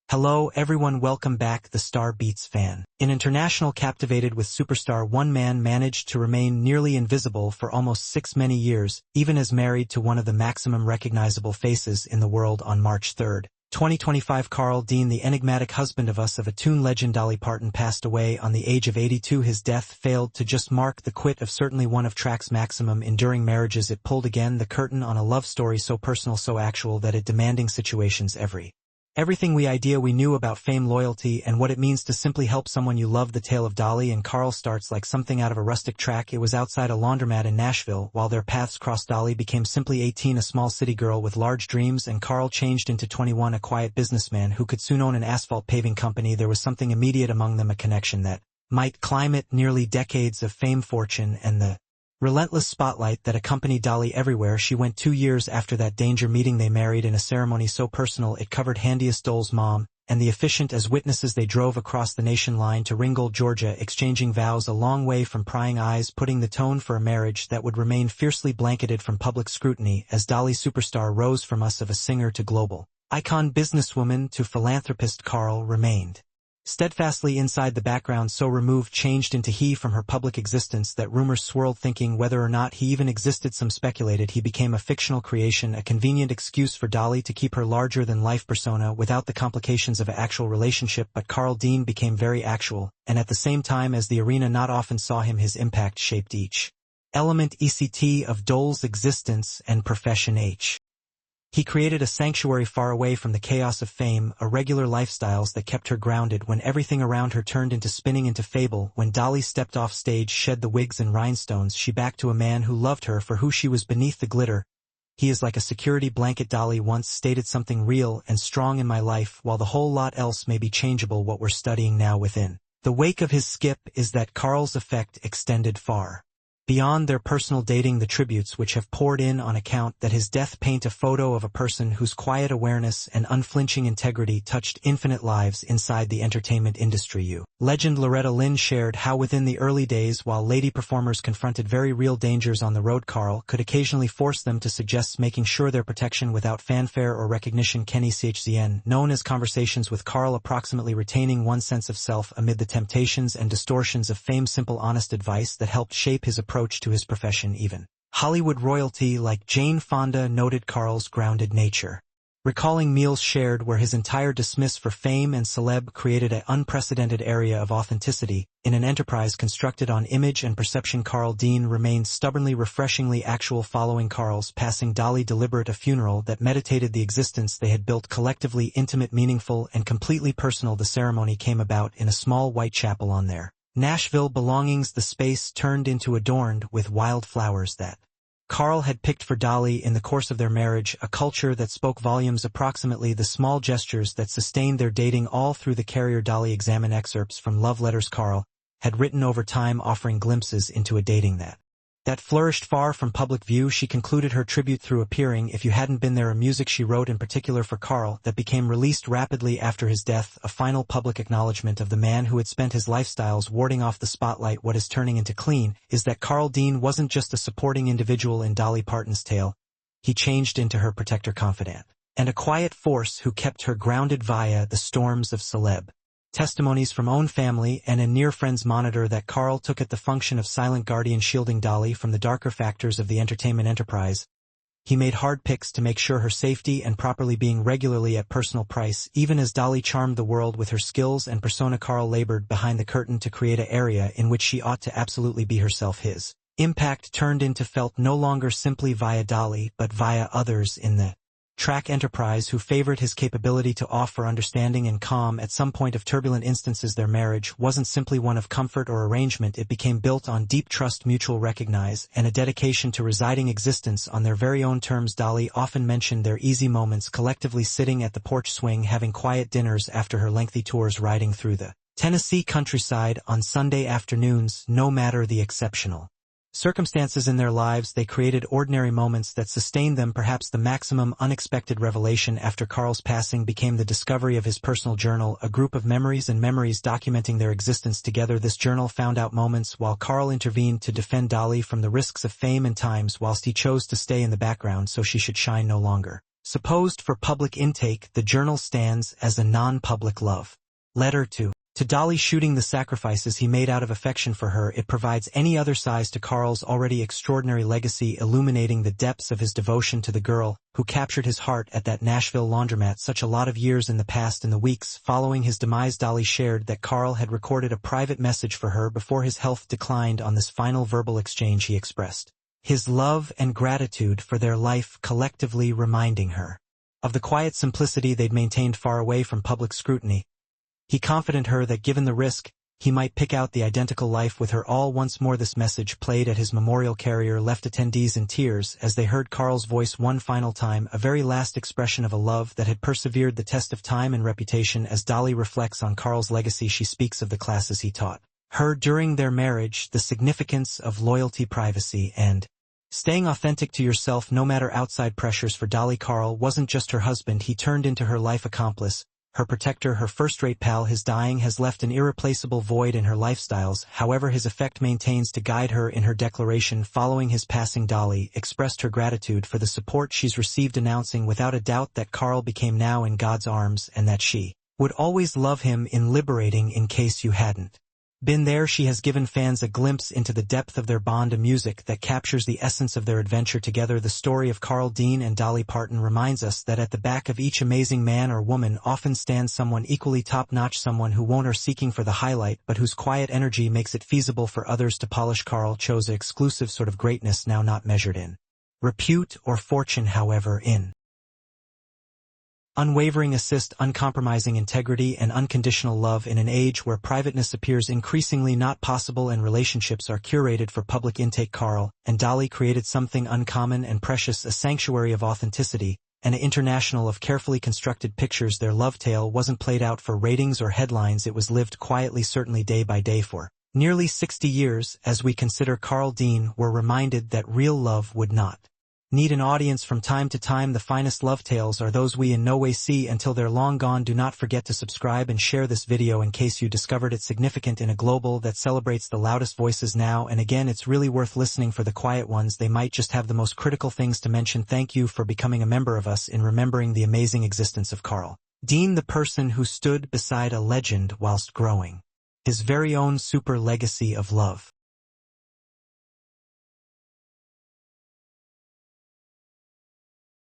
Hello everyone, welcome back the Star Beats fan. In International Captivated with Superstar, one man managed to remain nearly invisible for almost 6 many years, even as married to one of the maximum recognizable faces in the world. On March 3, 2025, Carl Dean, the enigmatic husband of a tune legend Dolly Parton, passed away on the age of 82. His death failed to just mark the quit of certainly one of track's maximum enduring marriages. It pulled again the curtain on a love story so personal, so actual that it demanding situations everything we knew about fame, loyalty, and what it means to simply help someone you love. The tale of Dolly and Carl starts like something out of a rustic track. It was outside a laundromat in Nashville. While their paths crossed, Dolly became simply 18, a small city girl with large dreams, and Carl changed into 21, a quiet businessman who could soon own an asphalt paving company. There was something immediate among them, a connection that might climb it nearly decades of fame, fortune, and the relentless spotlight that accompanied Dolly everywhere she went. 2 years after that danger meeting, they married in a ceremony so personal it covered Handiest Dole's mom and the efficient as witnesses. They drove across the nation line to Ringgold, Georgia, exchanging vows a long way from prying eyes, putting the tone for a marriage that would remain fiercely blanketed from public scrutiny. As Dolly Superstar rose from us of a singer to global icon, businesswoman to philanthropist, Carl remained steadfastly inside the background, so removed, changed into he from her public existence that rumors swirled, thinking whether or not he even existed. Some speculated he became a fictional creation, a convenient excuse for Dolly to keep her larger-than-life persona without the complications of an actual relationship. But Carl Dean became very actual, and at the same time as the arena not often saw him, his impact shaped each element of Dole's existence and profession. He created a sanctuary far away from the chaos of fame, a regular lifestyles that kept her grounded when everything around her turned into spinning into fable. When Dolly stepped off stage, shed the wigs and rhinestones, she back to a man who loved her for who she was beneath the glitter. He is like a security blanket. Dolly once stated, something real and strong in my life, while the whole lot else may be changeable. What we're studying now within the wake of his skip is that Carl's effect extended far beyond their personal dating. The tributes which have poured in on account that his death paint a photo of a person whose quiet awareness and unflinching integrity touched infinite lives inside the entertainment industry. Legend Loretta Lynn shared how within the early days, while lady performers confronted very real dangers on the road, Carl could occasionally force them to suggest making sure their protection without fanfare or recognition. Kenny CHZN, known as Conversations with Carl, approximately retaining one's sense of self amid the temptations and distortions of fame. Simple, honest advice that helped shape his approach to his profession. Even Hollywood royalty like Jane Fonda noted Carl's grounded nature, recalling meals shared where his entire dismiss for fame and celeb created an unprecedented area of authenticity. In an enterprise constructed on image and perception, Carl Dean remained stubbornly, refreshingly actual. Following Carl's passing, Dolly deliberate a funeral that meditated the existence they had built collectively, intimate, meaningful, and completely personal. The ceremony came about in a small white chapel on their Nashville belongings, the space turned into adorned with wildflowers that Carl had picked for Dolly in the course of their marriage, a culture that spoke volumes. Approximately the small gestures that sustained their dating all through the career. Dolly examined excerpts from love letters Carl had written over time, offering glimpses into a dating that flourished far from public view. She concluded her tribute through appearing If You Hadn't Been There, a music she wrote in particular for Carl that became released rapidly after his death, a final public acknowledgement of the man who had spent his lifestyles warding off the spotlight. What is turning into clean is that Carl Dean wasn't just a supporting individual in Dolly Parton's tale. He changed into her protector, confidant, and a quiet force who kept her grounded via the storms of celeb testimonies from own family and a near friends monitor that Carl took at the function of silent guardian, shielding Dolly from the darker factors of the entertainment enterprise. He made hard picks to make sure her safety and properly being regularly at personal price. Even as Dolly charmed the world with her skills and persona, Carl labored behind the curtain to create an area in which she ought to absolutely be herself. His impact turned into felt no longer simply via Dolly but via others in the track enterprise who favored his capability to offer understanding and calm at some point of turbulent instances. Their marriage wasn't simply one of comfort or arrangement. It became built on deep trust, mutual recognize, and a dedication to residing existence on their very own terms. Dolly often mentioned their easy moments collectively sitting at the porch swing, having quiet dinners after her lengthy tours, riding through the Tennessee countryside on Sunday afternoons. No matter the exceptional circumstances in their lives, they created ordinary moments that sustained them. Perhaps the maximum unexpected revelation after Carl's passing became the discovery of his personal journal, a group of memories documenting their existence together. This journal found out moments while Carl intervened to defend Dolly from the risks of fame and times whilst he chose to stay in the background so she should shine no longer. Supposed for public intake, the journal stands as a non-public love letter to Dolly, shooting the sacrifices he made out of affection for her. It provides any other size to Carl's already extraordinary legacy, illuminating the depths of his devotion to the girl who captured his heart at that Nashville laundromat such a lot of years in the past. In the weeks following his demise, Dolly shared that Carl had recorded a private message for her before his health declined. On this final verbal exchange, he expressed his love and gratitude for their life collectively, reminding her of the quiet simplicity they'd maintained far away from public scrutiny. He confided her that given the risk, he might pick out the identical life with her all once more. This message, played at his memorial carrier, left attendees in tears as they heard Carl's voice one final time, a very last expression of a love that had persevered the test of time and reputation. As Dolly reflects on Carl's legacy, she speaks of the classes he taught her during their marriage, the significance of loyalty, privacy, and staying authentic to yourself no matter outside pressures. For Dolly, Carl wasn't just her husband, he turned into her life accomplice, her protector, her first-rate pal. His dying has left an irreplaceable void in her lifestyles. However, his effect maintains to guide her. In her declaration following his passing, Dolly expressed her gratitude for the support she's received, announcing without a doubt that Carl became now in God's arms and that she would always love him. In liberating, in case you hadn't been there, she has given fans a glimpse into the depth of their bond, a music that captures the essence of their adventure together. The story of Carl Dean and Dolly Parton reminds us that at the back of each amazing man or woman often stands someone equally top-notch, someone who won't are seeking for the highlight but whose quiet energy makes it feasible for others to polish. Carl chose an exclusive sort of greatness, now not measured in repute or fortune, however in unwavering assist, uncompromising integrity, and unconditional love. In an age where privateness appears increasingly not possible and relationships are curated for public intake, Carl and Dolly created something uncommon and precious, a sanctuary of authenticity, and an international of carefully constructed pictures. Their love tale wasn't played out for ratings or headlines, it was lived quietly, certainly day by day for nearly 60 years. As we consider Carl Dean, we're reminded that real love would not need an audience. From time to time, the finest love tales are those we in no way see until they're long gone. Do not forget to subscribe and share this video in case you discovered it significant. In a global that celebrates the loudest voices now and again, it's really worth listening for the quiet ones. They might just have the most critical things to mention. Thank you for becoming a member of us in remembering the amazing existence of Carl Dean, the person who stood beside a legend whilst growing his very own super legacy of love.